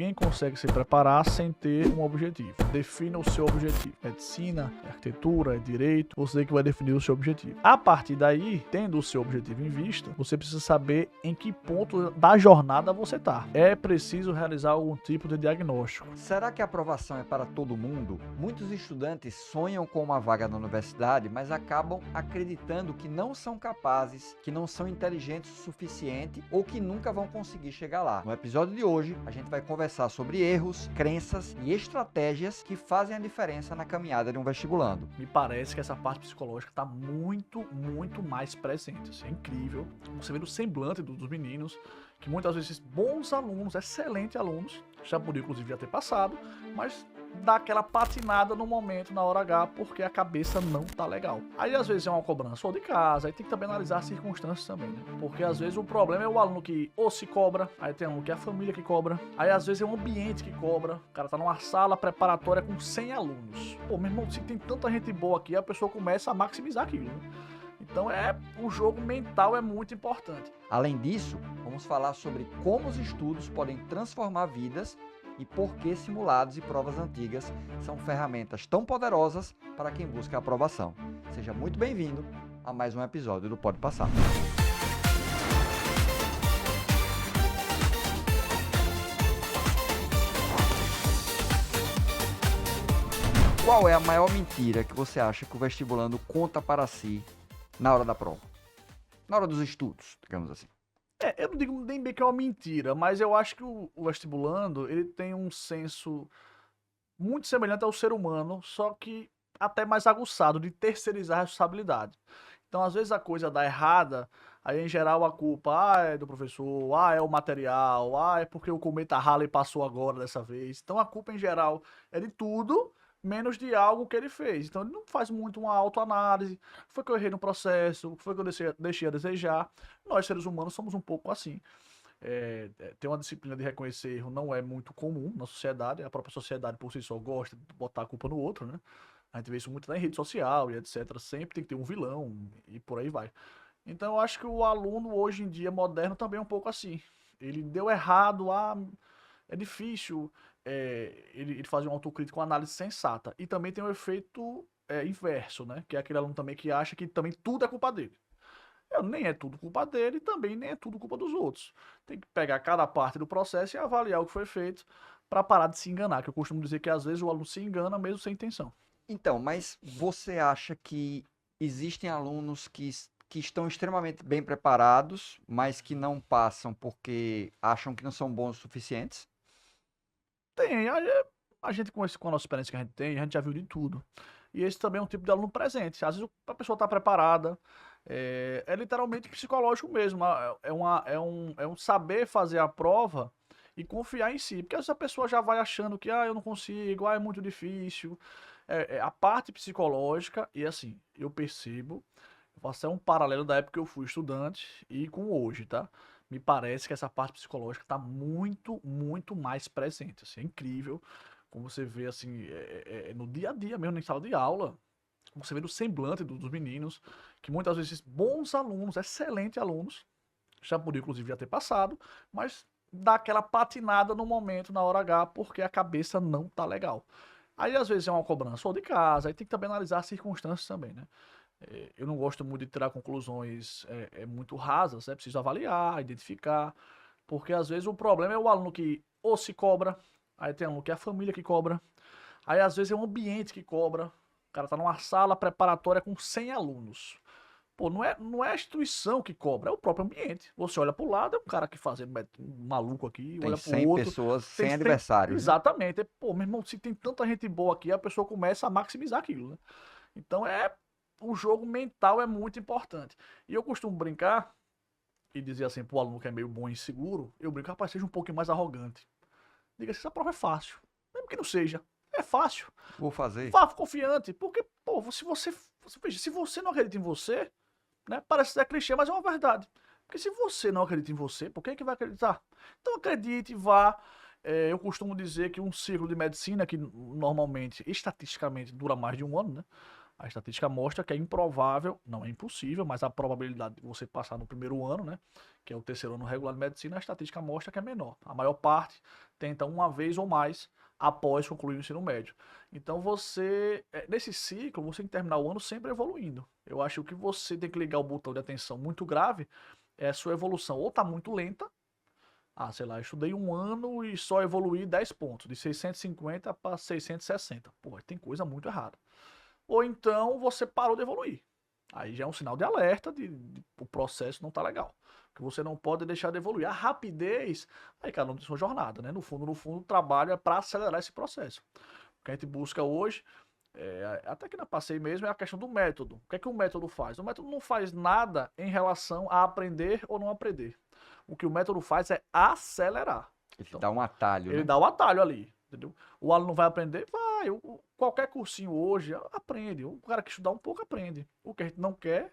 Ninguém consegue se preparar sem ter um objetivo. Defina o seu objetivo. Medicina, arquitetura, direito, você que vai definir o seu objetivo. A partir daí, tendo o seu objetivo em vista, você precisa saber em que ponto da jornada você está. É preciso realizar algum tipo de diagnóstico. Será que a aprovação é para todo mundo? Muitos estudantes sonham com uma vaga na universidade, mas acabam acreditando que não são capazes, que não são inteligentes o suficiente ou que nunca vão conseguir chegar lá. No episódio de hoje, a gente vai conversar sobre erros, crenças e estratégias que fazem a diferença na caminhada de um vestibulando. Me parece que essa parte psicológica está muito mais presente. Isso é incrível. Você vê no semblante dos meninos, que muitas vezes bons alunos, excelentes alunos, já podia inclusive já ter passado, mas dá aquela patinada no momento, na hora H, porque a cabeça não tá legal. Aí às vezes é uma cobrança ou de casa, aí tem que também analisar as circunstâncias também, né? Porque às vezes o problema é o aluno que ou se cobra, aí tem aluno que é a família que cobra, aí às vezes é o ambiente que cobra, o cara tá numa sala preparatória com 100 alunos. Pô, meu irmão, se tem tanta gente boa aqui, a pessoa começa a maximizar aquilo, né? Então o jogo mental é muito importante. Além disso, vamos falar sobre como os estudos podem transformar vidas e por que simulados e provas antigas são ferramentas tão poderosas para quem busca a aprovação. Seja muito bem-vindo a mais um episódio do Pode Passar. Qual é a maior mentira que você acha que o vestibulando conta para si na hora da prova? Na hora dos estudos, digamos assim. Eu não digo nem bem que é uma mentira, mas eu acho que o vestibulando, ele tem um senso muito semelhante ao ser humano, só que até mais aguçado, de terceirizar a responsabilidade. Então, às vezes a coisa dá errada, aí em geral a culpa é do professor, é o material, é porque o cometa Halley passou agora dessa vez. Então a culpa em geral é de tudo, menos de algo que ele fez. Então ele não faz muito uma autoanálise. Foi que eu errei no processo, foi que eu deixei a desejar. Nós, seres humanos, somos um pouco assim. Ter uma disciplina de reconhecer erro não é muito comum na sociedade. A própria sociedade por si só gosta de botar a culpa no outro, né? A gente vê isso muito na rede social e etc. Sempre tem que ter um vilão e por aí vai. Então eu acho que o aluno hoje em dia moderno também é um pouco assim. Ele deu errado, é difícil ele fazer um autocrítico, uma análise sensata. E também tem o efeito inverso, né? Que é aquele aluno também que acha que também tudo é culpa dele. Nem é tudo culpa dele, também nem é tudo culpa dos outros. Tem que pegar cada parte do processo e avaliar o que foi feito para parar de se enganar. Que eu costumo dizer que às vezes o aluno se engana mesmo sem intenção. Então, mas você acha que existem alunos que estão extremamente bem preparados, mas que não passam porque acham que não são bons o suficientes? Tem, a gente com a nossa experiência que a gente já viu de tudo. E esse também é um tipo de aluno presente. Às vezes a pessoa está preparada, é literalmente psicológico mesmo. É um saber fazer a prova e confiar em si. Porque às vezes a pessoa já vai achando que eu não consigo, é muito difícil. A parte psicológica, e assim, eu percebo, eu faço um paralelo da época que eu fui estudante e com hoje, tá? Me parece que essa parte psicológica está muito mais presente. Assim, é incrível como você vê assim, no dia a dia mesmo, em sala de aula, você vê no semblante dos meninos, que muitas vezes bons alunos, excelentes alunos, já podia inclusive já ter passado, mas dá aquela patinada no momento, na hora H, porque a cabeça não tá legal. Aí às vezes é uma cobrança ou de casa, aí tem que também analisar as circunstâncias também, né? Eu não gosto muito de tirar conclusões muito rasas, é preciso avaliar, identificar, porque às vezes o problema é o aluno que ou se cobra, aí tem aluno que é a família que cobra, aí às vezes é o ambiente que cobra, o cara tá numa sala preparatória com 100 alunos. Pô, não é a instituição que cobra, é o próprio ambiente. Você olha pro lado, é um cara que fazendo um maluco aqui, Tem olha pro 100 outro. pessoas, 100 adversários, né? Exatamente. Pô, meu irmão, se tem tanta gente boa aqui, a pessoa começa a maximizar aquilo, né? Então o jogo mental é muito importante. E eu costumo brincar e dizer assim pro aluno que é meio bom e inseguro, eu brinco, rapaz, seja um pouquinho mais arrogante. Diga assim, essa prova é fácil. Mesmo que não seja. É fácil. Vou fazer. Vá confiante. Porque, pô, se você não acredita em você, né? Parece ser clichê, mas é uma verdade. Porque se você não acredita em você, por quem é que vai acreditar? Então acredite, vá. Eu costumo dizer que um ciclo de medicina, que normalmente, estatisticamente, dura mais de um ano, né? A estatística mostra que é improvável, não é impossível, mas a probabilidade de você passar no primeiro ano, né, que é o terceiro ano regular de medicina, a estatística mostra que é menor. A maior parte tenta uma vez ou mais após concluir o ensino médio. Então nesse ciclo, você tem que terminar o ano sempre evoluindo. Eu acho que você tem que ligar o botão de atenção muito grave, é a sua evolução ou está muito lenta. Sei lá, eu estudei um ano e só evoluí 10 pontos, de 650 para 660. Pô, tem coisa muito errada. Ou então você parou de evoluir. Aí já é um sinal de alerta de o processo não tá legal. Que você não pode deixar de evoluir. A rapidez, aí cada um tem sua jornada, né? No fundo, o trabalho é para acelerar esse processo. O que a gente busca hoje, até que na passei mesmo, é a questão do método. O que é que o método faz? O método não faz nada em relação a aprender ou não aprender. O que o método faz é acelerar. Ele Então, dá um atalho, ele né? dá o atalho ali, entendeu? O aluno vai aprender? Vai. Qualquer cursinho hoje aprende. O cara que estudar um pouco aprende. O que a gente não quer,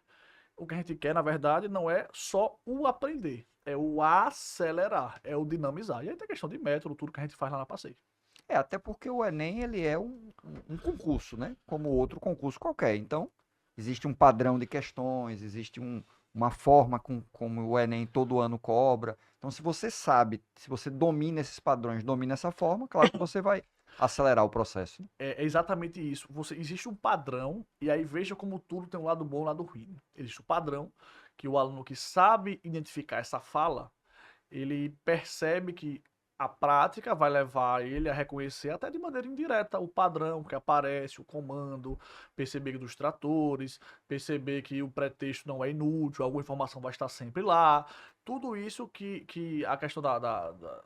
o que a gente quer, na verdade, não é só o aprender. É o acelerar, é o dinamizar. E aí tem questão de método, tudo que a gente faz lá na Passeio. Até porque o Enem, ele é um concurso, né? Como outro concurso qualquer. Então, existe um padrão de questões, existe uma forma como o Enem todo ano cobra. Então, se você sabe, se você domina esses padrões, domina essa forma, claro que você vai acelerar o processo, né? É exatamente isso. Existe um padrão, e aí veja como tudo tem um lado bom e um lado ruim. Existe o padrão, que o aluno que sabe identificar essa fala, ele percebe que a prática vai levar ele a reconhecer até de maneira indireta o padrão que aparece, o comando, perceber dos tratores, perceber que o pretexto não é inútil, alguma informação vai estar sempre lá. Tudo isso que a questão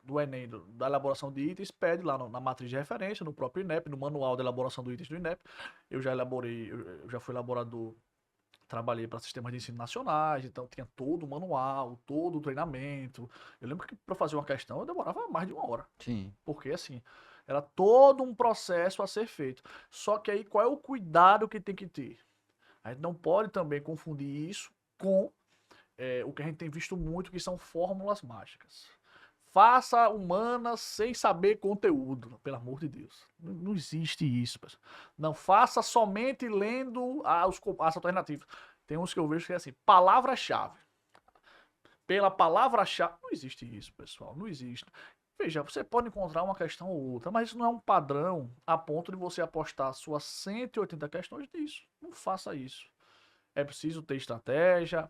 do Enem, da elaboração de itens, pede lá na matriz de referência, no próprio INEP, no manual de elaboração de itens do INEP. Eu já fui elaborador. Trabalhei para sistemas de ensino nacionais, então tinha todo o manual, todo o treinamento. Eu lembro que para fazer uma questão eu demorava mais de uma hora, Sim. porque assim, era todo um processo a ser feito. Só que aí qual é o cuidado que tem que ter? A gente não pode também confundir isso com o que a gente tem visto muito, que são fórmulas mágicas. Faça humanas sem saber conteúdo, pelo amor de Deus. Não existe isso, pessoal. Não faça somente lendo as alternativas. Tem uns que eu vejo que é assim, palavra-chave. Pela palavra-chave. Não existe isso, pessoal. Não existe. Veja, você pode encontrar uma questão ou outra, mas isso não é um padrão a ponto de você apostar suas 180 questões nisso. Não faça isso. É preciso ter estratégia.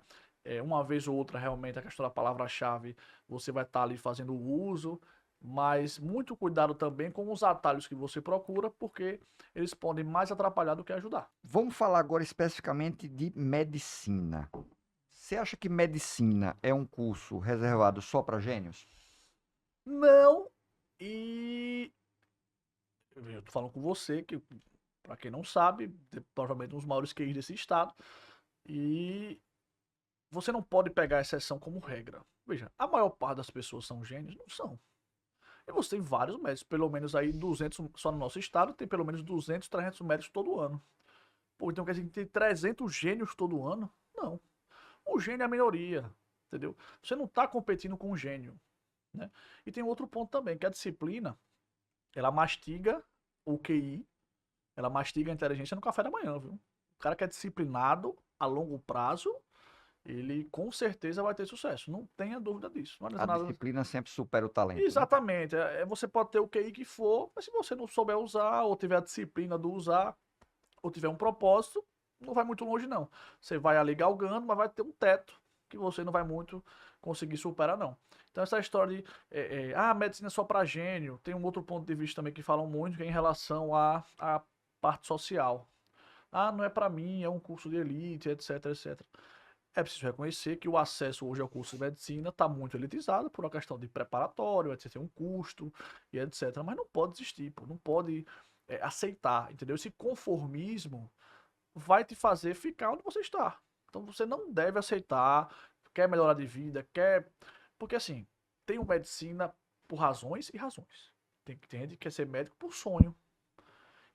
Uma vez ou outra, realmente, a questão da palavra-chave, você vai estar ali fazendo uso, mas muito cuidado também com os atalhos que você procura, porque eles podem mais atrapalhar do que ajudar. Vamos falar agora especificamente de medicina. Você acha que medicina é um curso reservado só para gênios? Não, e eu tô falando com você, que, para quem não sabe, provavelmente um dos maiores QIs desse estado, e você não pode pegar a exceção como regra. Veja, a maior parte das pessoas são gênios? Não são. E você tem vários médicos, pelo menos aí 200, só no nosso estado, tem pelo menos 200, 300 médicos todo ano. Pô, então quer dizer que tem 300 gênios todo ano? Não. O gênio é a minoria, entendeu? Você não está competindo com o gênio, né? E tem outro ponto também, que a disciplina, ela mastiga o QI, ela mastiga a inteligência no café da manhã, viu? O cara que é disciplinado a longo prazo, ele com certeza vai ter sucesso. Não tenha dúvida disso. Não A adianta nada. disciplina sempre supera o talento, né? Exatamente. Você pode ter o QI que for, mas se você não souber usar, ou tiver a disciplina do usar, ou tiver um propósito, não vai muito longe, não. Você vai ali galgando, mas vai ter um teto que você não vai muito conseguir superar, não. Então, essa história de medicina é só para gênio. Tem um outro ponto de vista também que falam muito, que é em relação à parte social. Não é para mim, é um curso de elite, etc, etc. É preciso reconhecer que o acesso hoje ao curso de medicina está muito elitizado por uma questão de preparatório, etc, tem um custo e etc. Mas não pode desistir, pô, não pode aceitar, entendeu? Esse conformismo vai te fazer ficar onde você está. Então você não deve aceitar, quer melhorar de vida, quer. Porque assim, tem medicina por razões e razões. Tem gente que quer ser médico por sonho.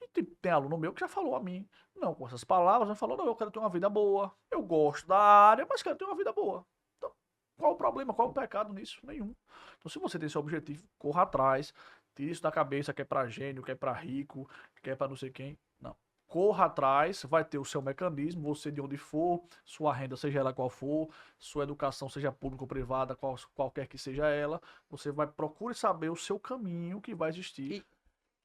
E tem aluno meu que já falou a mim, não com essas palavras, já falou, não, eu quero ter uma vida boa, eu gosto da área, mas quero ter uma vida boa. Então, qual o problema, qual o pecado nisso? Nenhum. Então, se você tem esse objetivo, corra atrás, tire isso da cabeça, que é pra gênio, que é pra rico, que é pra não sei quem. Não. corra atrás, vai ter o seu mecanismo, você de onde for, sua renda, seja ela qual for, sua educação, seja pública ou privada, qualquer que seja ela, você vai procure saber o seu caminho que vai existir.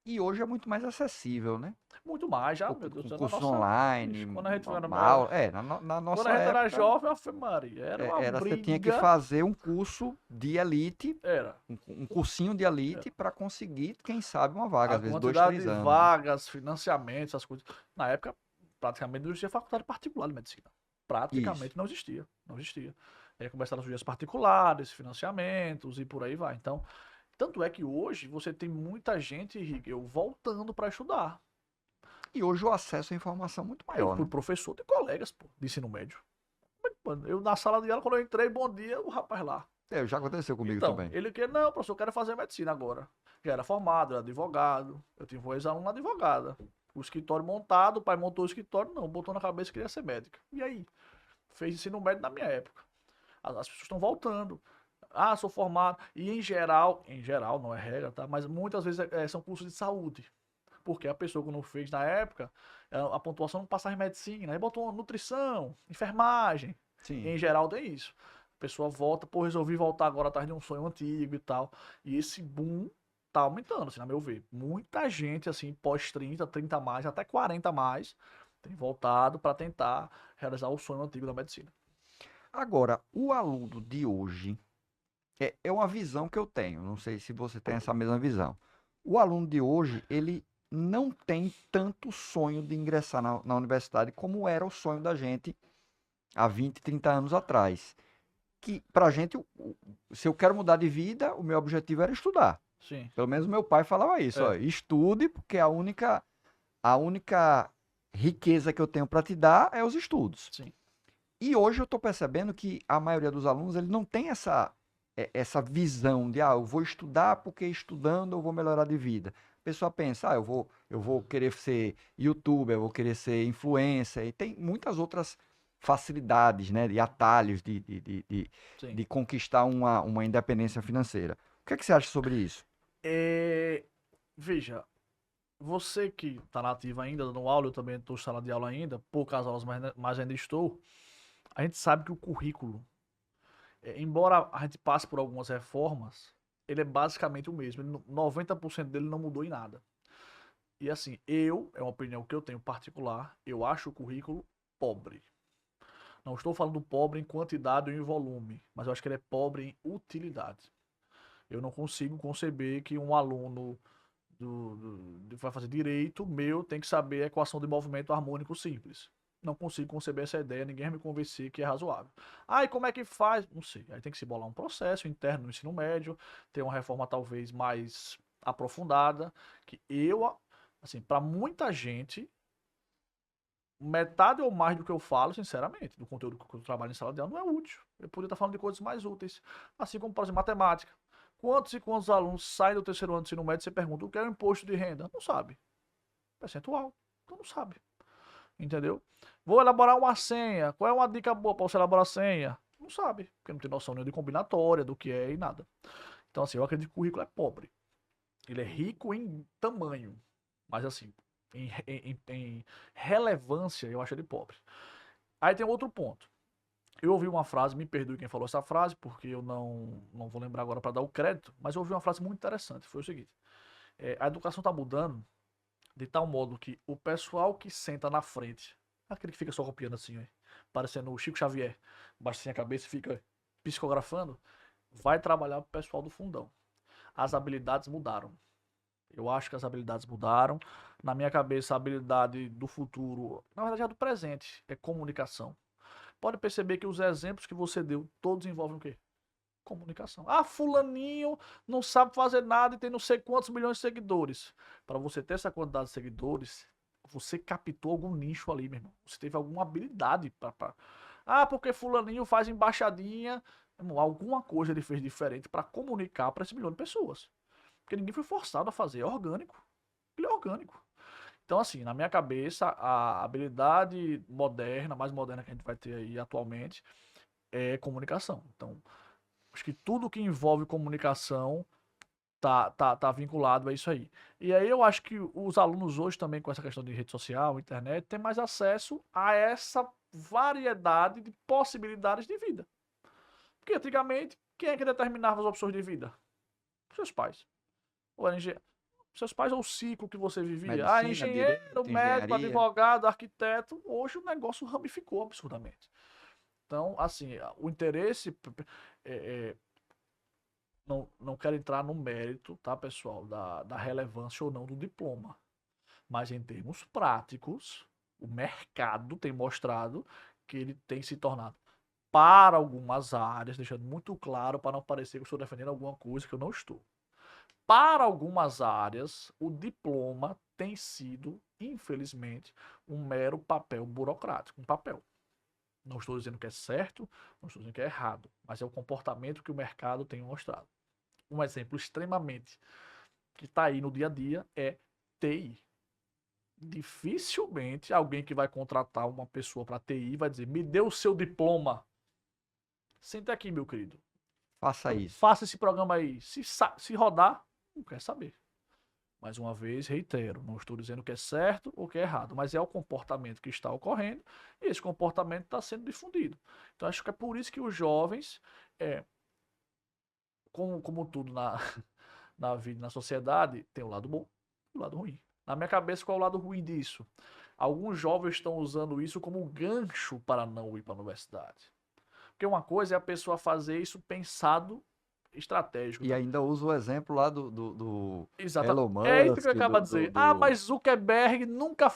E hoje é muito mais acessível, né? Muito mais já, Com, meu Deus do com céu, na cursos nossa. online, Ixi, quando a gente era, normal. Na quando a nossa gente era época, jovem, Ave Maria, era uma você tinha que briga. fazer um curso de elite, Era. um cursinho de elite para conseguir, quem sabe, uma vaga, A às vezes dois, quantidade três de anos, né? vagas, financiamentos, essas coisas. Na época, praticamente não existia faculdade particular de medicina. Isso. Praticamente não existia. Não existia. Aí começaram a surgir as particulares, financiamentos e por aí vai. Então, tanto é que hoje você tem muita gente, Henrique, eu voltando para estudar. E hoje o acesso à informação é muito Eu maior, fui né? professor de colegas, pô, de ensino médio. Mano, eu na sala de aula, quando eu entrei, bom dia, o rapaz lá. Já aconteceu comigo Então, também. ele quer, não, professor, eu quero fazer medicina agora. Já era formado, era advogado. Eu tive um ex-aluno advogada. O escritório montado, o pai montou o escritório, não, botou na cabeça que queria ser médica. E aí? Fez ensino médio na minha época. As pessoas estão voltando. Ah, sou formado. E em geral, não é regra, tá? Mas muitas vezes são cursos de saúde. Porque a pessoa que não fez na época, a pontuação não passava em medicina. Aí botou nutrição, enfermagem. Sim. Em geral tem isso. A pessoa volta, pô, resolvi voltar agora atrás de um sonho antigo e tal. E esse boom tá aumentando, assim, na meu ver. Muita gente, assim, pós 30 a mais, até 40 a mais, tem voltado para tentar realizar o sonho antigo da medicina. Agora, o aluno de hoje é uma visão que eu tenho. Não sei se você tem essa mesma visão. O aluno de hoje, ele não tem tanto sonho de ingressar na universidade como era o sonho da gente há 20, 30 anos atrás. Que pra gente, se eu quero mudar de vida, o meu objetivo era estudar. Sim, Pelo menos meu pai falava isso, ó, é, estude, porque a única riqueza que eu tenho para te dar é os estudos. sim, E hoje eu estou percebendo que a maioria dos alunos ele não tem essa visão de, eu vou estudar porque estudando eu vou melhorar de vida. A pessoa pensa, eu vou querer ser youtuber, eu vou querer ser influencer, e tem muitas outras facilidades, né, de atalhos sim. de conquistar uma independência financeira. O que é que você acha sobre isso? É, veja, você que está na ativa ainda, dando aula, eu também estou em sala de aula ainda, poucas aulas, mas ainda estou. A gente sabe que o currículo, embora a gente passe por algumas reformas, ele é basicamente o mesmo. 90% dele não mudou em nada. E assim, é uma opinião que eu tenho particular, eu acho o currículo pobre. Não estou falando pobre em quantidade ou em volume, mas eu acho que ele é pobre em utilidade. Eu não consigo conceber que um aluno que vai fazer direito meu tem que saber a equação de movimento harmônico simples. Não consigo conceber essa ideia, ninguém vai me convencer que é razoável. Ah, e como é que faz? Não sei. Aí tem que se bolar um processo interno no ensino médio, ter uma reforma talvez mais aprofundada, que assim, para muita gente, metade ou mais do que eu falo, sinceramente, do conteúdo que eu trabalho em sala de aula não é útil. Eu poderia estar falando de coisas mais úteis. Assim como, por exemplo, matemática. Quantos e quantos alunos saem do terceiro ano do ensino médio e você pergunta o que é o imposto de renda? Não sabe. Percentual. Então não sabe. Entendeu? Vou elaborar uma senha. Qual é uma dica boa para você elaborar senha? Não sabe. Porque não tem noção nenhuma de combinatória, do que é e nada. Então, assim, eu acredito que o currículo é pobre. Ele é rico em tamanho. Mas, assim, em relevância, eu acho ele pobre. Aí tem outro ponto. Eu ouvi uma frase, me perdoe quem falou essa frase, porque eu não vou lembrar agora para dar o crédito, mas eu ouvi uma frase muito interessante. Foi o seguinte: a educação está mudando de tal modo que o pessoal que senta na frente, aquele que fica só copiando assim, ó, parecendo o Chico Xavier, baixa assim a cabeça e fica psicografando, vai trabalhar para o pessoal do fundão. As habilidades mudaram. Eu acho que as habilidades mudaram. Na minha cabeça, a habilidade do futuro, na verdade, é do presente, é comunicação. Pode perceber que os exemplos que você deu, todos envolvem o quê? Comunicação. Ah, fulaninho não sabe fazer nada e tem não sei quantos milhões de seguidores. Para você ter essa quantidade de seguidores, você captou algum nicho ali, meu irmão. Você teve alguma habilidade para. Ah, porque fulaninho faz embaixadinha. Irmão, alguma coisa ele fez diferente para comunicar para esse milhão de pessoas. Porque ninguém foi forçado a fazer. É orgânico. Ele é orgânico. Então, assim, na minha cabeça, a habilidade moderna, mais moderna que a gente vai ter aí atualmente, é comunicação. Então, acho que tudo que envolve comunicação tá vinculado a isso aí. E aí eu acho que os alunos hoje também, com essa questão de rede social, internet, têm mais acesso a essa variedade de possibilidades de vida. Porque antigamente, quem é que determinava as opções de vida? Seus pais. Ou era seus pais ou o ciclo que você vivia. Ah, Medicina, engenheiro, direito, médico, engenharia. advogado, arquiteto. Hoje o negócio ramificou absurdamente. Então, assim, o interesse. É, é, não quero entrar no mérito, tá, pessoal, da relevância ou não do diploma. Mas em termos práticos, o mercado tem mostrado que ele tem se tornado, para algumas áreas, deixando muito claro para não parecer que eu estou defendendo alguma coisa que eu não estou. Para algumas áreas, o diploma tem sido, infelizmente, um mero papel burocrático, um papel. Não estou dizendo que é certo, não estou dizendo que é errado, mas é o comportamento que o mercado tem mostrado. Um exemplo extremamente que está aí no dia a dia é TI. Dificilmente alguém que vai contratar uma pessoa para TI vai dizer: me dê o seu diploma. Senta aqui, meu querido. Faça isso. Faça esse programa aí. Se rodar, não quer saber. Mais uma vez, reitero, não estou dizendo que é certo ou que é errado, mas é o comportamento que está ocorrendo e esse comportamento está sendo difundido. Então, acho que é por isso que os jovens, como tudo na vida, na sociedade, tem o lado bom e o lado ruim. Na minha cabeça, qual é o lado ruim disso? Alguns jovens estão usando isso como um gancho para não ir para a universidade. Porque uma coisa é a pessoa fazer isso pensado estratégico. E ainda uso o exemplo lá do Exatamente. Elon É isso que eu Musk, acabo de dizer. Ah, mas Zuckerberg nunca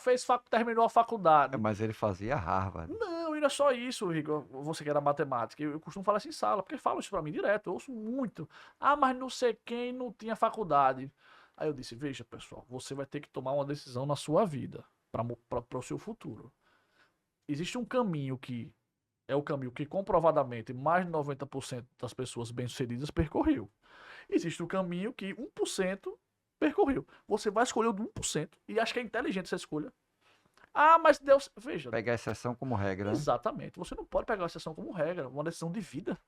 terminou a faculdade. Mas ele fazia Harvard. Não, e não é só isso, Rico. Você que era matemática. Eu costumo falar isso em sala, porque falam isso pra mim direto. Eu ouço muito. Ah, mas não sei quem não tinha faculdade. Aí eu disse: veja, pessoal, você vai ter que tomar uma decisão na sua vida para o seu futuro. Existe um caminho que é o caminho que comprovadamente mais de 90% das pessoas bem-sucedidas percorreu. Existe o caminho que 1% percorreu. Você vai escolher o do 1% e acho que é inteligente essa escolha. Ah, mas Deus. Veja, Pegar a exceção como regra, né? exatamente. Você não pode pegar a exceção como regra, uma decisão de vida.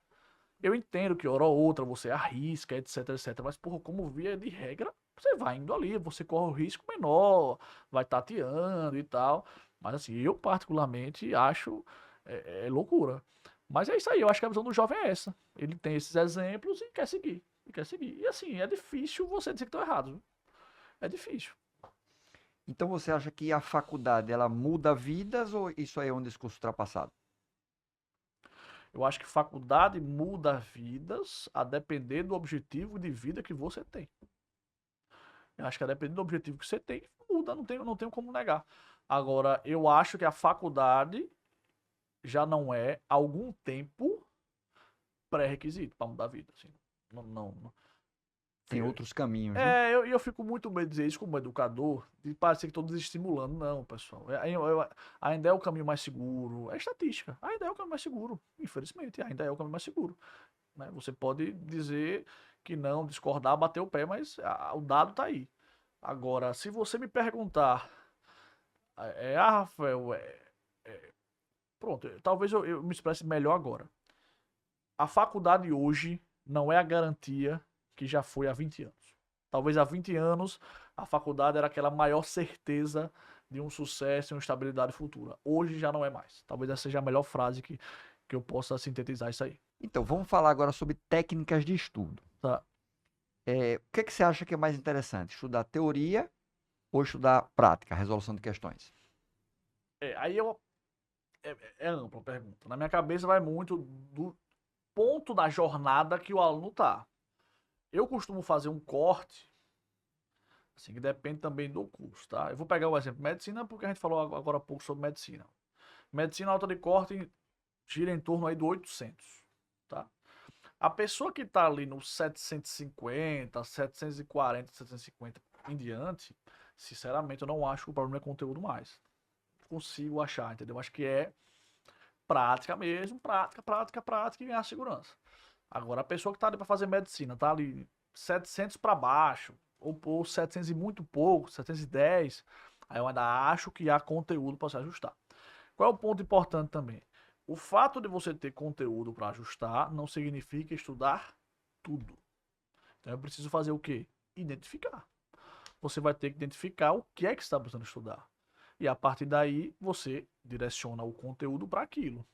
Eu entendo que hora ou outra você arrisca, etc, etc. Mas, porra, como via de regra, você vai indo ali, você corre o risco menor, vai tateando e tal. Mas, assim, eu particularmente acho é loucura. Mas é isso aí, eu acho que a visão do jovem é essa. Ele tem esses exemplos e quer seguir. E quer seguir. E assim, é difícil você dizer que estão errados. É difícil. Então você acha que a faculdade ela muda vidas ou isso aí é um discurso ultrapassado? Eu acho que faculdade muda vidas a depender do objetivo de vida que você tem. Eu acho que a depender do objetivo que você tem, muda, não tenho como negar. Agora, eu acho que a faculdade já não é, há algum tempo, pré-requisito para mudar a vida. Assim. Não. Tem outros caminhos, né? Eu fico muito medo de dizer isso como educador, de parecer que estou desestimulando. Não, pessoal. Ainda é o caminho mais seguro. É estatística. Ainda é o caminho mais seguro. Infelizmente, ainda é o caminho mais seguro. Né? Você pode dizer que não, discordar, bater o pé, mas o dado está aí. Agora, se você me perguntar, Rafael, pronto, talvez eu me expresse melhor agora. A faculdade hoje não é a garantia que já foi há 20 anos. Talvez há 20 anos a faculdade era aquela maior certeza de um sucesso e uma estabilidade futura. Hoje já não é mais. Talvez essa seja a melhor frase que eu possa sintetizar isso aí. Então, vamos falar agora sobre técnicas de estudo. Tá? O que você acha que é mais interessante? Estudar teoria ou estudar prática, resolução de questões? Aí é ampla a pergunta. Na minha cabeça vai muito do ponto da jornada que o aluno tá. Eu costumo fazer um corte, assim, que depende também do curso, tá? Eu vou pegar o exemplo de medicina, porque a gente falou agora há pouco sobre medicina. Medicina, a alta de corte gira em torno aí do 800, tá? A pessoa que tá ali no 750, 740, 750 em diante, sinceramente, eu não acho que o problema é conteúdo mais. Consigo achar, entendeu? Acho que é prática mesmo, prática e ganhar segurança. Agora, a pessoa que tá ali para fazer medicina, tá ali 700 para baixo, ou 700 e muito pouco, 710, aí eu ainda acho que há conteúdo para se ajustar. Qual é o ponto importante também? O fato de você ter conteúdo para ajustar não significa estudar tudo. Então eu preciso fazer o quê? identificar. Você vai ter que identificar o que é que você está precisando estudar. E a partir daí, você direciona o conteúdo para aquilo.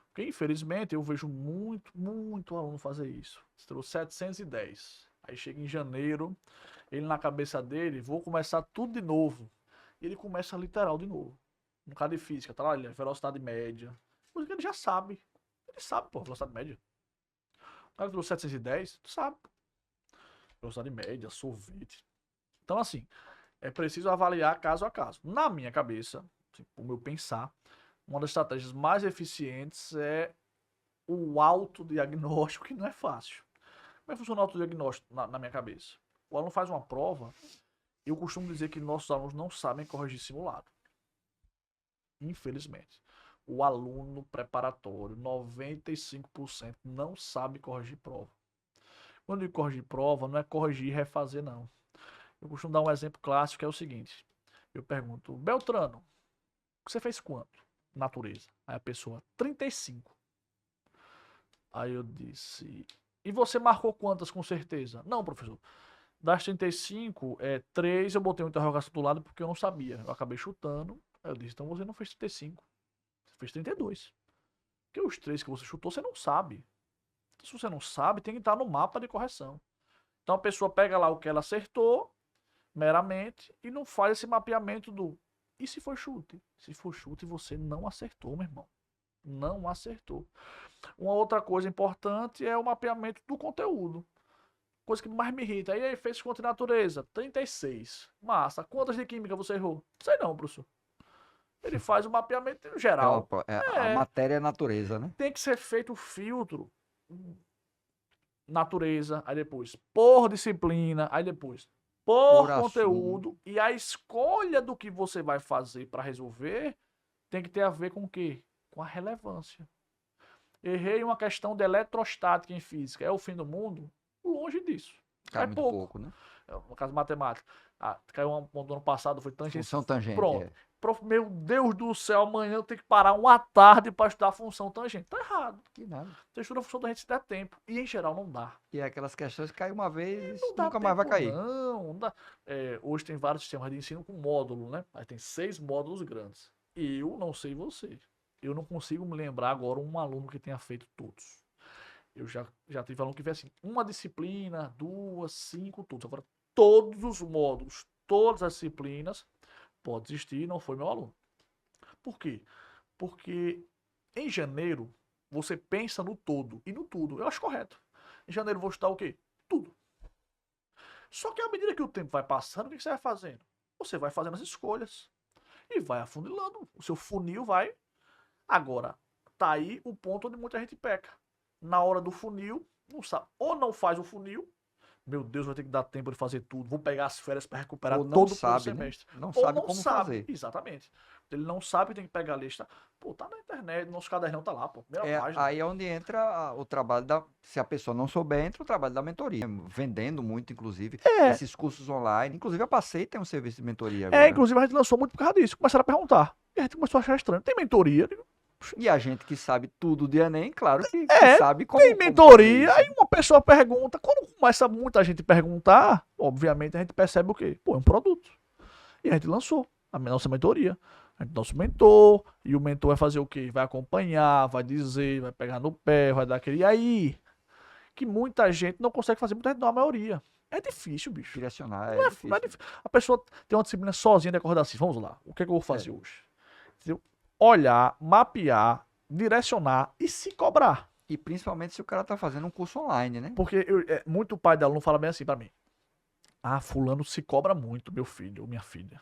Porque, infelizmente, eu vejo muito aluno fazer isso. Você tirou 710. Aí chega em janeiro, ele na cabeça dele, vou começar tudo de novo. E ele começa literal de novo. Um cara de física, tá lá, ele é velocidade média. Coisa que ele já sabe. Ele sabe, pô, velocidade média. O cara tirou 710, tu sabe. Velocidade média, sorvete. Então, assim, é preciso avaliar caso a caso. Na minha cabeça, assim, o meu pensar, uma das estratégias mais eficientes é o autodiagnóstico, que não é fácil. Como é que funciona o autodiagnóstico na minha cabeça? O aluno faz uma prova, eu costumo dizer que nossos alunos não sabem corrigir simulado. Infelizmente. O aluno preparatório, 95% não sabe corrigir prova. Quando eu digo corrigir prova, não é corrigir e refazer, não. Eu costumo dar um exemplo clássico, que é o seguinte. Eu pergunto, Beltrano, você fez quanto? Natureza. Aí a pessoa, 35. Aí eu disse, e você marcou quantas com certeza? Não, professor. Das 35, 3 eu botei uma interrogação do lado porque eu não sabia. Eu acabei chutando. Aí eu disse, então você não fez 35. Você fez 32. Porque os 3 que você chutou, você não sabe. Então, se você não sabe, tem que estar no mapa de correção. Então a pessoa pega lá o que ela acertou, meramente, e não faz esse mapeamento do... E se for chute? Se for chute, você não acertou, meu irmão. Não acertou. Uma outra coisa importante é o mapeamento do conteúdo. Coisa que mais me irrita. Aí fez conta de natureza, 36. Massa. Quantas de química você errou? Sei não, professor. Ele faz o mapeamento geral. A matéria é natureza, né? Tem que ser feito o filtro. Natureza, aí depois por disciplina, aí depois por conteúdo. Assunto. E a escolha do que você vai fazer para resolver tem que ter a ver com o quê? Com a relevância. Errei uma questão de eletrostática em física. É o fim do mundo? Longe disso. Cai muito pouco, né? No caso matemática. Caiu um do ano passado, foi tangente. Função tangente. Pronto. Meu Deus do céu, amanhã eu tenho que parar uma tarde para estudar a função tangente. Tá errado. Que nada. Você estuda a função tangente se der tempo. E em geral não dá. E é aquelas questões que caem uma vez e nunca mais vai cair. Não dá. Hoje tem vários sistemas de ensino com módulo, né? Aí tem 6 módulos grandes. Eu não sei você. Eu não consigo me lembrar agora um aluno que tenha feito todos. Eu já tive aluno que fez assim, uma disciplina, 2, 5, todos. Agora, todos os módulos, todas as disciplinas, pode existir, não foi meu aluno. Por quê? Porque em janeiro, você pensa no todo e no tudo. Eu acho correto. Em janeiro eu vou estudar o quê? Tudo. Só que à medida que o tempo vai passando, o que você vai fazendo? Você vai fazendo as escolhas e vai afunilando. O seu funil vai... Agora, tá aí o ponto onde muita gente peca. Na hora do funil, não sabe. Ou não faz o funil, meu Deus, vai ter que dar tempo de fazer tudo. Vou pegar as férias para recuperar todo o semestre. Né? Não sabe como fazer. Exatamente. Ele não sabe, tem que pegar a lista. Pô, tá na internet, nosso cadernão tá lá, pô. Primeira página. Aí é onde entra o trabalho da... Se a pessoa não souber, entra o trabalho da mentoria. Vendendo muito, inclusive, esses cursos online. Inclusive, a Passei tem um serviço de mentoria agora. Inclusive, a gente lançou muito por causa disso. Começaram a perguntar. E a gente começou a achar estranho. Tem mentoria? E a gente que sabe tudo de Enem, claro que sabe como. Tem mentoria, aí uma pessoa pergunta. Quando começa muita gente perguntar, obviamente a gente percebe o quê? Pô, é um produto. E a gente lançou a nossa mentoria. A gente nosso mentor, e o mentor vai fazer o quê? Vai acompanhar, vai dizer, vai pegar no pé, vai dar aquele. E aí? Que muita gente não consegue fazer, muita gente não, a maioria. É difícil, bicho. Direcionar, não é difícil. A pessoa tem uma disciplina sozinha de acordar assim. Vamos lá. O que é que eu vou fazer hoje? Olhar, mapear, direcionar e se cobrar. E principalmente se o cara tá fazendo um curso online, né? Porque muito pai de aluno fala bem assim pra mim. Fulano se cobra muito, meu filho ou minha filha.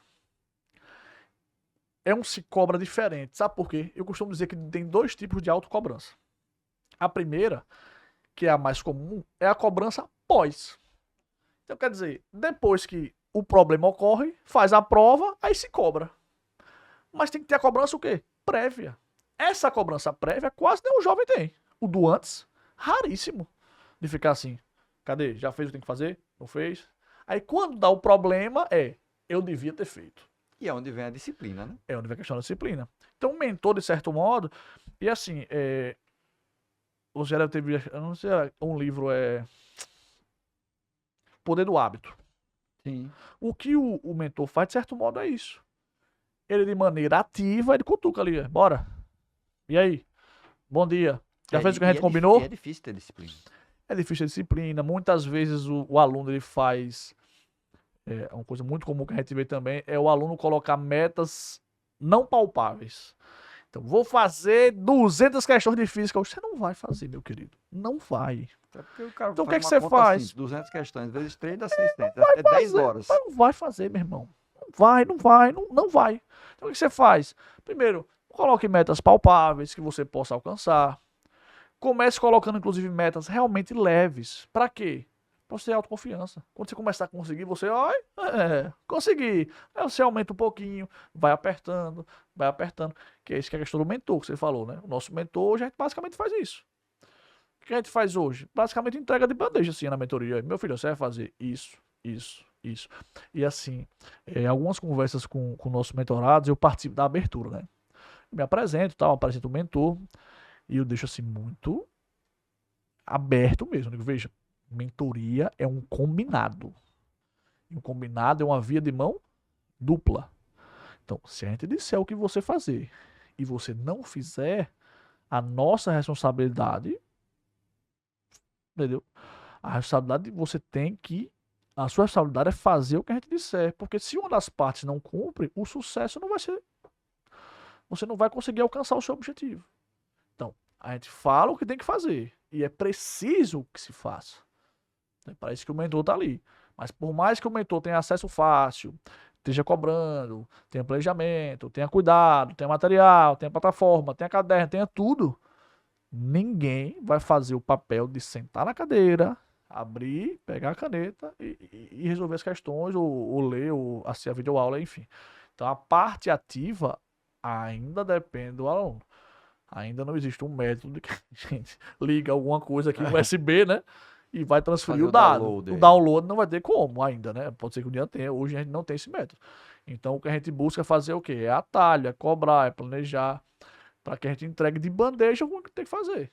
É um se cobra diferente. Sabe por quê? Eu costumo dizer que tem 2 tipos de autocobrança. A primeira, que é a mais comum, é a cobrança pós. Então quer dizer, depois que o problema ocorre, faz a prova, aí se cobra. Mas tem que ter a cobrança o quê? Prévia. Essa cobrança prévia quase nenhum jovem tem. O do antes, raríssimo. De ficar assim, cadê? Já fez o que tem que fazer? Não fez? Aí quando dá o problema eu devia ter feito. E é onde vem a disciplina, né? É onde vem a questão da disciplina. Então o mentor, de certo modo, e assim, você já teve, eu não sei, um livro Poder do Hábito. Sim. O que o mentor faz, de certo modo, é isso. Ele, de maneira ativa, ele cutuca ali, bora. E aí? Bom dia. Já fez o que a gente E é combinou? difícil ter disciplina. É difícil a disciplina. Muitas vezes o aluno ele faz. Uma coisa muito comum que a gente vê também é o aluno colocar metas não palpáveis. Então, vou fazer 200 questões de física. Você não vai fazer, meu querido. Não vai. É porque o cara Então, o que faz é que uma você conta assim, faz? 200 questões, vezes 3 dá 600. É 10 Fazer. horas. Mas não vai fazer, meu irmão. Não vai, não vai, não vai. Então, o que você faz? Primeiro, coloque metas palpáveis que você possa alcançar. Comece colocando, inclusive, metas realmente leves. Para quê? Para você ter autoconfiança. Quando você começar a conseguir, você, consegui. Aí você aumenta um pouquinho, vai apertando. Que é isso que é a questão do mentor que você falou, né? O nosso mentor, hoje, a gente basicamente faz isso. O que a gente faz hoje? Basicamente entrega de bandeja, assim, na mentoria. Meu filho, você vai fazer isso, isso, isso. E assim, em algumas conversas com nossos mentorados, eu participo da abertura, né? Me apresento, tal, apresento o mentor, e eu deixo assim muito aberto mesmo. Eu digo, veja, mentoria é um combinado. E um combinado é uma via de mão dupla. Então, se a gente disser o que você fazer e você não fizer, a nossa responsabilidade, entendeu? A responsabilidade você tem que. A sua responsabilidade é fazer o que a gente disser. Porque se uma das partes não cumpre, o sucesso não vai ser. Você não vai conseguir alcançar o seu objetivo. Então, a gente fala o que tem que fazer. E é preciso que se faça. É para isso que o mentor está ali. Mas por mais que o mentor tenha acesso fácil, esteja cobrando, tenha planejamento, tenha cuidado, tenha material, tenha plataforma, tenha caderno, tenha tudo, ninguém vai fazer o papel de sentar na cadeira, abrir, pegar a caneta e resolver as questões, ou ler, ou assistir a videoaula, enfim. Então a parte ativa ainda depende do aluno. Ainda não existe um método que a gente liga alguma coisa aqui, um USB, né? E vai transferir Fazer o o dado. download O aí. download não vai ter como ainda, né? Pode ser que um dia tenha, hoje a gente não tem esse método. Então o que a gente busca fazer é o quê? É atalho, é cobrar, é planejar, para que a gente entregue de bandeja o que tem que fazer.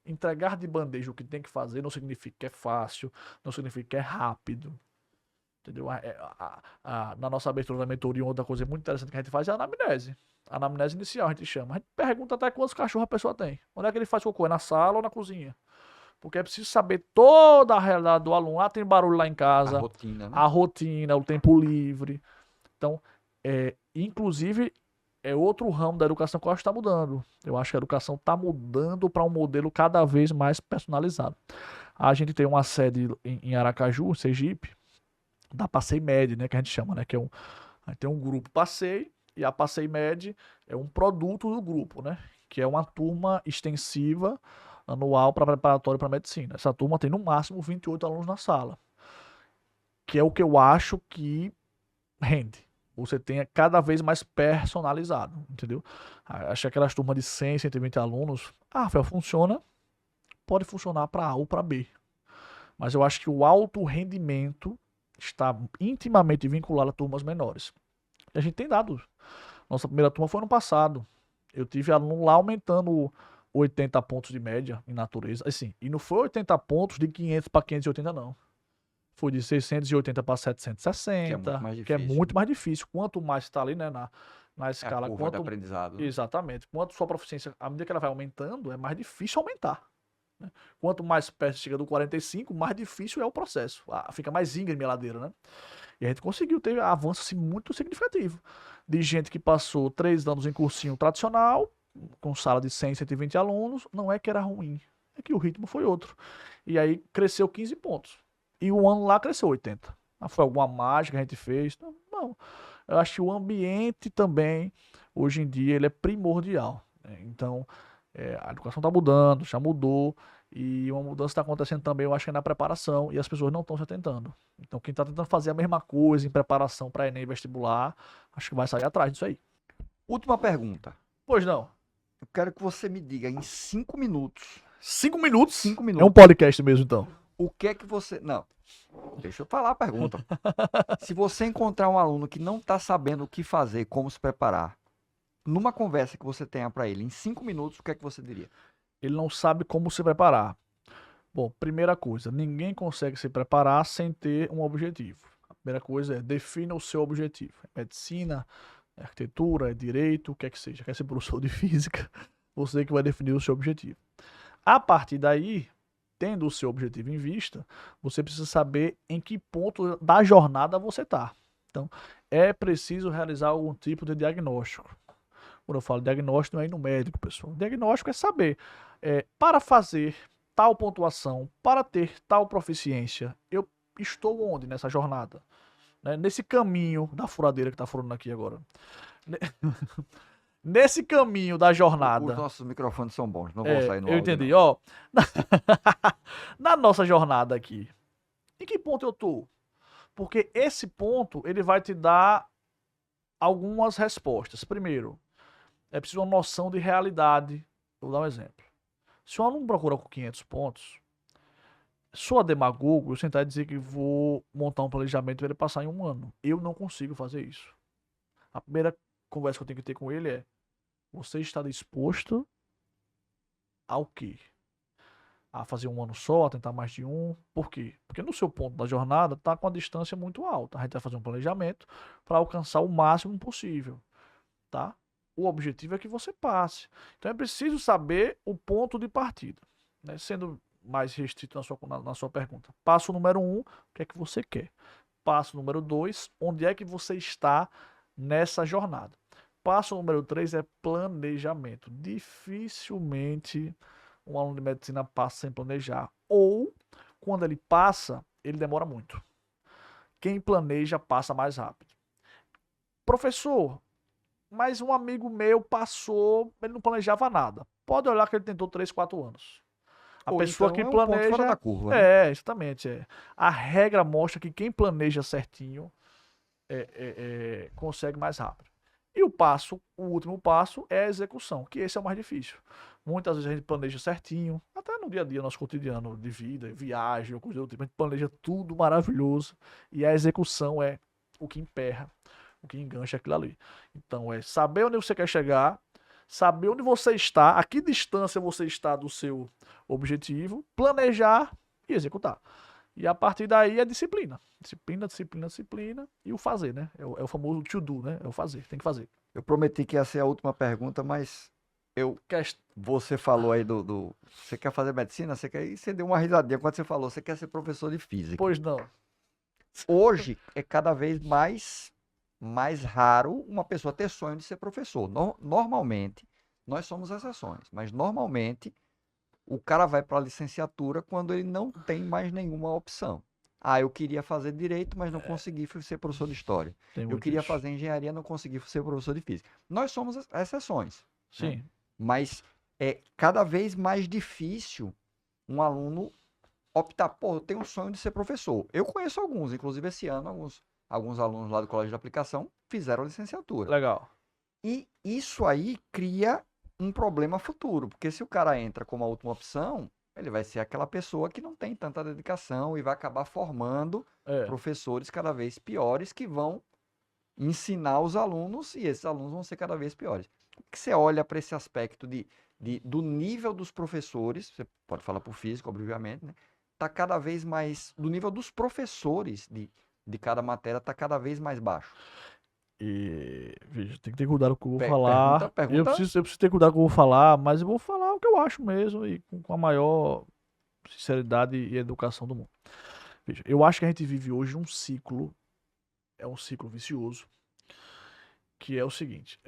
Entregar de bandeja o que tem que fazer não significa que é fácil, não significa que é rápido. Entendeu? Na nossa abertura da mentoria, outra coisa muito interessante que a gente faz é a anamnese. A anamnese inicial, a gente chama. A gente pergunta até quantos cachorros a pessoa tem. Onde é que ele faz cocô? É na sala ou na cozinha? Porque é preciso saber toda a realidade do aluno. Ah, tem barulho lá em A casa, rotina, né? a rotina, o tempo livre. Então, inclusive, é outro ramo da educação que eu acho que está mudando. Eu acho que a educação está mudando para um modelo cada vez mais personalizado. A gente tem uma sede em Aracaju, Sergipe, da Passei Med, né, que a gente chama, né, que a gente tem um grupo Passei e a Passei Med é um produto do grupo, né, que é uma turma extensiva anual para preparatório para medicina. Essa turma tem no máximo 28 alunos na sala, que é o que eu acho que rende. Você tenha cada vez mais personalizado, entendeu? Acho que aquelas turmas de 100, 120 alunos, Rafael, funciona, pode funcionar para A ou para B. Mas eu acho que o alto rendimento está intimamente vinculado a turmas menores. E a gente tem dados. Nossa primeira turma foi no passado. Eu tive aluno lá aumentando 80 pontos de média em natureza. Assim, e não foi 80 pontos de 500 para 580, não. Foi de 680 para Que é muito 760, mais que é difícil. muito mais difícil. Quanto mais está ali, né, na É a escala, curva de aprendizado, né? exatamente, quanto sua proficiência, à medida que ela vai aumentando, é mais difícil aumentar. Né? Quanto mais perto chega do 45, mais difícil é o processo. Fica mais íngreme a ladeira, né? E a gente conseguiu ter avanço assim, muito significativo. De gente que passou 3 anos em cursinho tradicional, com sala de 100, 120 alunos, não é que era ruim, é que o ritmo foi outro. E aí cresceu 15 pontos. E o ano lá cresceu 80. Foi alguma mágica que a gente fez? Não. Eu acho que o ambiente também, hoje em dia, ele é primordial. Né? Então, a educação está mudando, já mudou. E uma mudança está acontecendo também, eu acho que é na preparação, e as pessoas não estão se atentando. Então, quem está tentando fazer a mesma coisa em preparação para Enem vestibular, acho que vai sair atrás disso aí. Última pergunta. Pois não. Eu quero que você me diga em 5 minutos. 5 minutos? 5 É um minutos. podcast mesmo, então. O que é que você. Não. Deixa eu falar a pergunta. Se você encontrar um aluno que não está sabendo o que fazer, como se preparar, numa conversa que você tenha para ele, em 5 minutos, o que é que você diria? Ele não sabe como se preparar. Bom, primeira coisa, ninguém consegue se preparar sem ter um objetivo. Primeira coisa é defina o seu objetivo. É medicina, é arquitetura, é direito, o que é que seja. Quer ser professor de física, você que vai definir o seu objetivo. A partir daí, tendo o seu objetivo em vista, você precisa saber em que ponto da jornada você está. Então, é preciso realizar algum tipo de diagnóstico. Quando eu falo diagnóstico, não é ir no médico, pessoal. Diagnóstico é saber, para fazer tal pontuação, para ter tal proficiência, eu estou onde nessa jornada? Né? Nesse caminho da furadeira que está furando aqui agora. Nesse caminho da Os jornada. nossos microfones são bons, não vão sair no Eu áudio, entendi. não. Ó, na nossa jornada aqui, em que ponto eu tô? Porque esse ponto, ele vai te dar algumas respostas. Primeiro, é preciso uma noção de realidade. Eu vou dar um exemplo. Se um aluno procura com 500 pontos, sou demagogo, eu sentar e dizer que vou montar um planejamento para ele passar em um ano. Eu não consigo fazer isso. A primeira conversa que eu tenho que ter com ele é: você está disposto ao quê? A fazer um ano só, a tentar mais de um. Por quê? Porque no seu ponto da jornada está com a distância muito alta. A gente vai fazer um planejamento para alcançar o máximo possível, tá? O objetivo é que você passe. Então é preciso saber o ponto de partida, né? Sendo mais restrito na sua pergunta. Passo número 1, o que é que você quer? Passo número 2, onde é que você está nessa jornada? Passo número 3 é planejamento. Dificilmente um aluno de medicina passa sem planejar. Ou, quando ele passa, ele demora muito. Quem planeja passa mais rápido. Professor, mas um amigo meu passou, ele não planejava nada. Pode olhar que ele tentou 3, 4 anos. A Ou pessoa então que é um ponto fora planeja. da curva, né? Exatamente. A regra mostra que quem planeja certinho consegue mais rápido. E o último passo é a execução, que esse é o mais difícil. Muitas vezes a gente planeja certinho, até no dia a dia, nosso cotidiano de vida, viagem ou coisa do tipo, a gente planeja tudo maravilhoso e a execução é o que emperra, o que engancha aquilo ali. Então é saber onde você quer chegar, saber onde você está, a que distância você está do seu objetivo, planejar e executar. E a partir daí é disciplina. Disciplina, disciplina, disciplina e o fazer, né? É o famoso to do, né? É o fazer, tem que fazer. Eu prometi que ia ser a última pergunta, mas você falou aí você quer fazer medicina? E você deu uma risadinha quando você falou, você quer ser professor de física. Pois não. Hoje é cada vez mais raro uma pessoa ter sonho de ser professor. Normalmente, nós somos exceções, mas normalmente o cara vai para a licenciatura quando ele não tem mais nenhuma opção. Ah, eu queria fazer direito, mas não consegui ser professor de história. Eu queria fazer engenharia, não consegui ser professor de física. Nós somos exceções. Sim. Né? Mas é cada vez mais difícil um aluno optar, pô, eu tenho um sonho de ser professor. Eu conheço alguns, inclusive esse ano, alguns alunos lá do Colégio de Aplicação fizeram licenciatura. Legal. E isso aí cria um problema futuro, porque se o cara entra como a última opção, ele vai ser aquela pessoa que não tem tanta dedicação e vai acabar formando professores cada vez piores que vão ensinar os alunos e esses alunos vão ser cada vez piores. O que você olha para esse aspecto do nível dos professores, você pode falar por física, obviamente, né? Tá cada vez mais, do nível dos professores de cada matéria está cada vez mais baixo. E, veja, tem que ter cuidado com o que eu vou falar. Pergunta. Eu preciso ter cuidado com o que eu vou falar, mas eu vou falar o que eu acho mesmo e com a maior sinceridade e educação do mundo. Veja, eu acho que a gente vive hoje um ciclo, é um ciclo vicioso, que é o seguinte,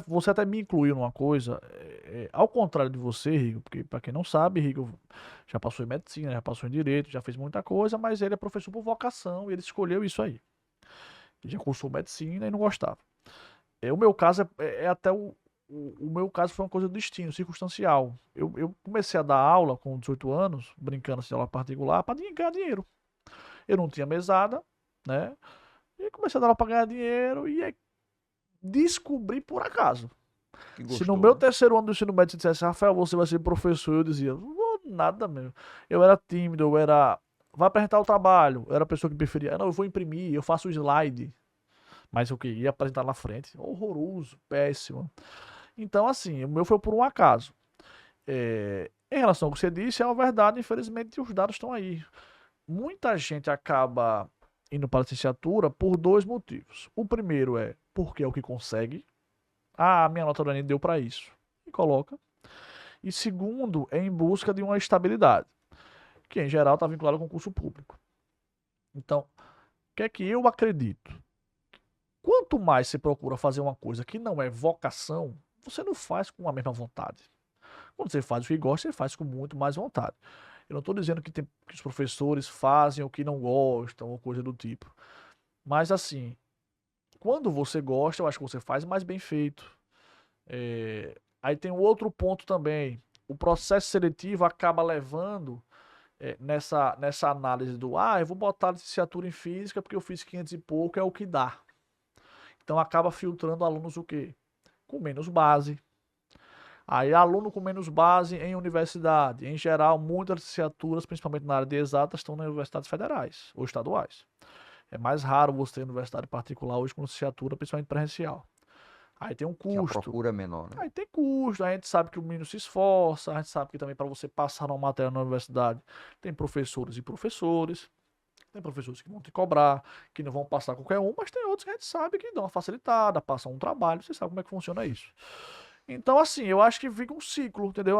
você até me incluiu numa coisa, ao contrário de você, Rigo, porque para quem não sabe, Rigo já passou em medicina, já passou em direito, já fez muita coisa, mas ele é professor por vocação e ele escolheu isso aí. Ele já cursou medicina e não gostava. O meu caso até o meu caso foi uma coisa do destino, circunstancial. Eu comecei a dar aula com 18 anos, brincando assim, aula particular, para ganhar dinheiro. Eu não tinha mesada, né? E comecei a dar aula para ganhar dinheiro e aí descobri por acaso. Se no meu terceiro ano do ensino médio você dissesse, Rafael, você vai ser professor, eu dizia, não vou nada mesmo. Eu era tímido, vai apresentar o trabalho. Eu era a pessoa que preferia, não, eu vou imprimir, eu faço o slide. Mas o que? Ia apresentar na frente. Horroroso, péssimo. Então, assim, o meu foi por um acaso. Em relação ao que você disse, é uma verdade, infelizmente, os dados estão aí. Muita gente acaba indo para a licenciatura por 2 motivos. O primeiro é porque é o que consegue. Ah, minha nota do Enem deu para isso. E coloca. E segundo, é em busca de uma estabilidade, que em geral está vinculada com o concurso público. Então, o que é que eu acredito? Quanto mais você procura fazer uma coisa que não é vocação, você não faz com a mesma vontade. Quando você faz o que gosta, você faz com muito mais vontade. Eu não estou dizendo que os professores fazem o que não gostam ou coisa do tipo. Mas assim, quando você gosta, eu acho que você faz mais bem feito. Aí tem um outro ponto também. O processo seletivo acaba levando nessa análise do eu vou botar a licenciatura em física porque eu fiz 500 e pouco, é o que dá. Então acaba filtrando alunos o quê? Com menos base. Aí aluno com menos base em universidade. Em geral, muitas licenciaturas, principalmente na área de exatas, estão nas universidades federais ou estaduais. É mais raro você ter universidade particular hoje com licenciatura, principalmente presencial. Aí tem um Que a custo. procura é menor, né? Aí tem custo, a gente sabe que o menino se esforça, a gente sabe que também para você passar uma matéria na universidade tem professores e professores, tem professores que vão te cobrar, que não vão passar qualquer um, mas tem outros que a gente sabe que dão uma facilitada, passam um trabalho, você sabe como é que funciona isso. Então, assim, eu acho que fica um ciclo, entendeu?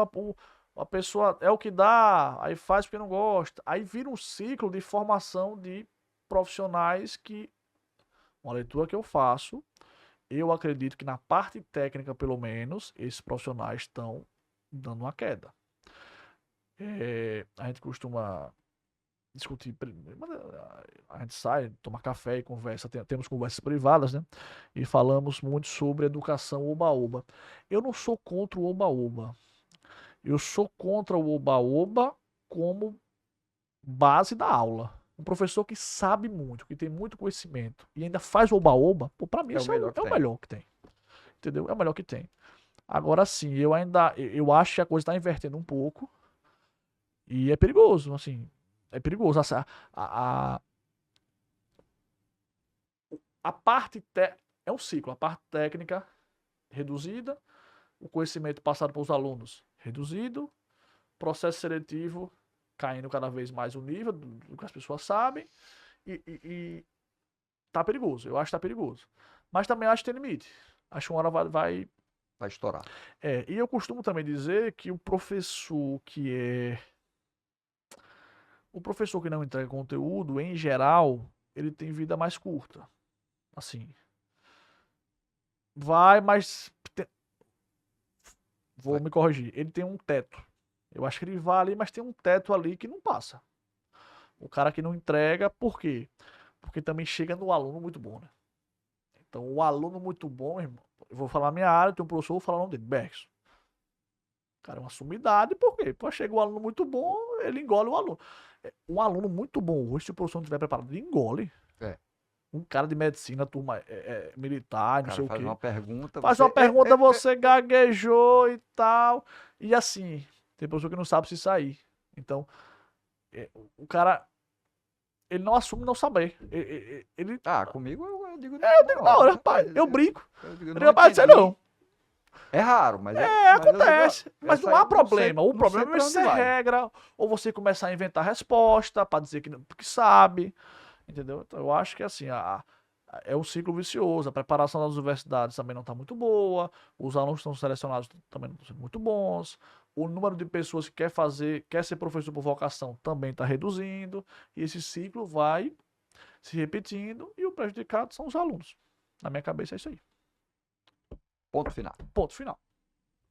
A pessoa é o que dá, aí faz porque não gosta, aí vira um ciclo de formação de profissionais que, uma leitura que eu faço, eu acredito que na parte técnica, pelo menos, esses profissionais estão dando uma queda. A gente costuma discutir, a gente sai, toma café e conversa, temos conversas privadas, né? E falamos muito sobre educação oba-oba. Eu não sou contra o oba-oba. Eu sou contra o oba-oba como base da aula. Um professor que sabe muito, que tem muito conhecimento e ainda faz oba-oba, para mim isso é o melhor que tem. Entendeu? É o melhor que tem. Agora sim, eu acho que a coisa está invertendo um pouco e é perigoso, assim, é perigoso. A parte é um ciclo, a parte técnica reduzida, o conhecimento passado para os alunos reduzido, processo seletivo caindo cada vez mais o nível do que as pessoas sabem e tá perigoso. Eu acho que tá perigoso. Mas também acho que tem limite. Acho que uma hora vai estourar. E eu costumo também dizer que o professor que não entrega conteúdo, em geral, ele tem vida mais curta. Assim, mas vou me corrigir. Ele tem um teto. Eu acho que ele vai ali, mas tem um teto ali que não passa. O cara que não entrega, por quê? Porque também chega no aluno muito bom, né? Então, o aluno muito bom, irmão, eu vou falar a minha área, tem um professor, vou falar o nome dele, Bergson. Cara, é uma sumidade, por quê? Porque chega um aluno muito bom, ele engole o aluno. Um aluno muito bom hoje, se o professor não estiver preparado, ele engole. Um cara de medicina, turma militar, não sei o quê. Faz uma pergunta, você gaguejou e tal. E assim, tem professor que não sabe se sair. Então, o cara, ele não assume não saber. Ele... comigo eu digo... eu digo, não, rapaz, eu brinco. Eu digo, rapaz, você não. É raro, mas acontece. Mas não há problema. O problema é você regra, ou você começar a inventar resposta para dizer que sabe. Entendeu? Então eu acho que assim, é um ciclo vicioso. A preparação das universidades também não está muito boa. Os alunos que estão selecionados também não estão sendo muito bons. O número de pessoas que quer ser professor por vocação também está reduzindo. E esse ciclo vai se repetindo e o prejudicado são os alunos. Na minha cabeça é isso aí. Ponto final. Ponto final.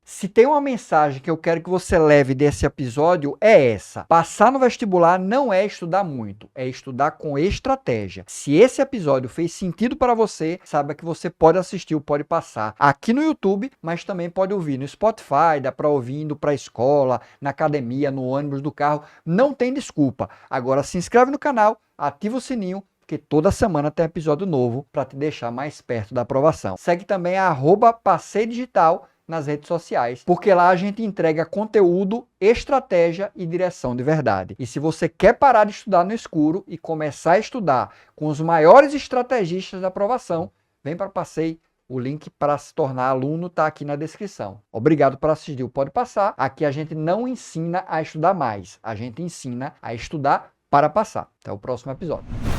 Se tem uma mensagem que eu quero que você leve desse episódio, é essa. Passar no vestibular não é estudar muito, é estudar com estratégia. Se esse episódio fez sentido para você, saiba que você pode assistir o Pode Passar aqui no YouTube, mas também pode ouvir no Spotify, dá para ouvir indo para a escola, na academia, no ônibus, do carro. Não tem desculpa. Agora se inscreve no canal, ativa o sininho, porque toda semana tem episódio novo para te deixar mais perto da aprovação. Segue também a @passeidigital nas redes sociais, porque lá a gente entrega conteúdo, estratégia e direção de verdade. E se você quer parar de estudar no escuro e começar a estudar com os maiores estrategistas da aprovação, vem para o Passei. O link para se tornar aluno está aqui na descrição. Obrigado por assistir o Pode Passar. Aqui a gente não ensina a estudar mais, a gente ensina a estudar para passar. Até o próximo episódio.